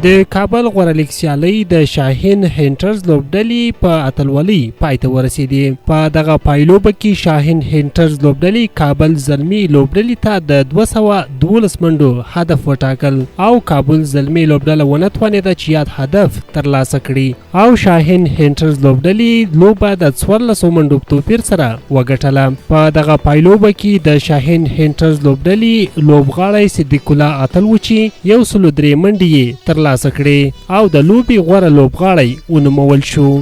د کابل غوره لیګ سیالۍ د شاهین هینټرز لوبډلې په اتلولۍ پای ته ورسېدې. په دغه پایلوبه کې شاهین هینټرز لوبډلې کابل زلمي لوبډلې ته د 212 منډو هدف وټاکل او کابل زلمي لوبډله ونه توانېده چې یاد هدف ترلاسه کړي او شاهین هینټرز لوبډلې لوبه د 14 منډو په توپیر سره وګټله. په دغه پایلوبه کې د شاهین هینټرز لوبډلې لوبغاړی صدیق الله اتل و چې 103 منډې یې ترلاسه کړې او د لوبې غوره لوبغاړی ونومول شو.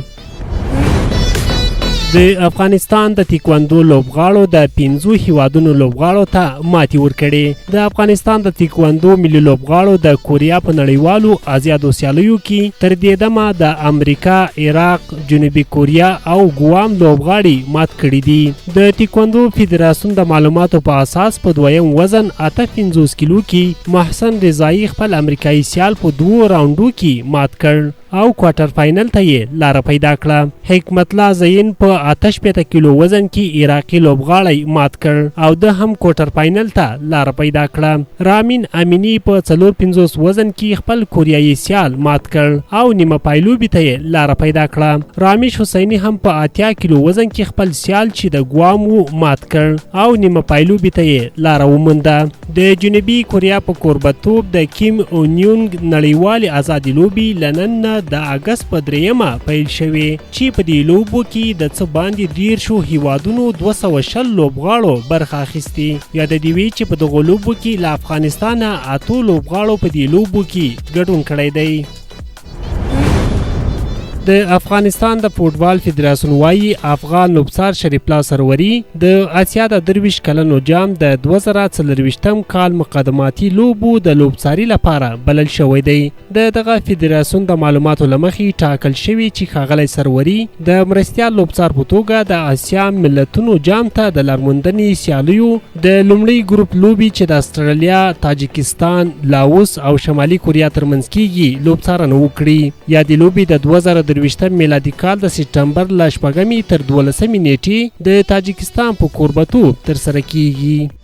د افغانستان د تیکواندو لوبغاړو د 5 هیوادونو لوبغاړو ته ماتې ورکړې. د افغانستان د تیکواندو ملي لوبغاړو د کوریا په نړیوالو ازیادو سیالیو کې تر دې دمه د امریکا، عراق، جنوبي کوریا او ګوام لوبغاړي مات کړي دي. د تیکواندو فدراسیون د معلوماتو په اساس په دویم وزن 58 کیلو کې محسن رضایی خپل امریکایي سیال په 2 راونډو کې مات کړ او کوارټر فاینل ته یې لاره پیدا کړه. حکمت الله زین په 58 کیلو وزن کې عراقي لوبغاړی مات کړ او د هم کوارټر فاینل ته لاره پیدا کړه. رامین امینی په 54 وزن کې خپل کوریایي سیال مات کړ او نیمه پایلوبي ته یې لاره پیدا کړه. رامیش حسینی هم په 80 کیلو وزن کې خپل سیال چې د ګوام وو مات کړ او نیمه پایلوبي ته یې لاره ومونده. د جنوبي کوریا په کوربتوب د کیم اونیونګ نړیوالې ازادي لوبي لنن د اگست په 3 پیل شوې چې په دې لوبو کې د څه باندې 13 هیوادونو 260 لوبغاړو برخه اخیستې. یاد دې وي چې په دغه لوبو کې له افغانستانه 8 لوبغاړو په دې لوبو کې ګډون کړی دی. د افغانستان د فوټبال فدراسیون وایي افغان لوبڅار شریف الله سروري د اسیا د 23 کلنو جام د 2024 کال مقدماتي لوبو د لوبڅاري لپاره بلل شوی دی. دغه فدراسیون د معلوماتو له مخې ټاکل شوی چې ښاغلی سروري د مرستیال لوبڅار په توګه د اسیا ملتونو جام ته د لارموندنې سیالیو د لومړي ګروپ لوبي چې د استرالیا، تاجکستان، لاوس او شمالي کوریا ترمنځ کیږي لوبڅارنه وکړي. یا د لوبي د 2023 میلادي کال د سپټمبر له 8 تر 12 نیټې د تاجکستان په کوربتوب ترسره کیږي.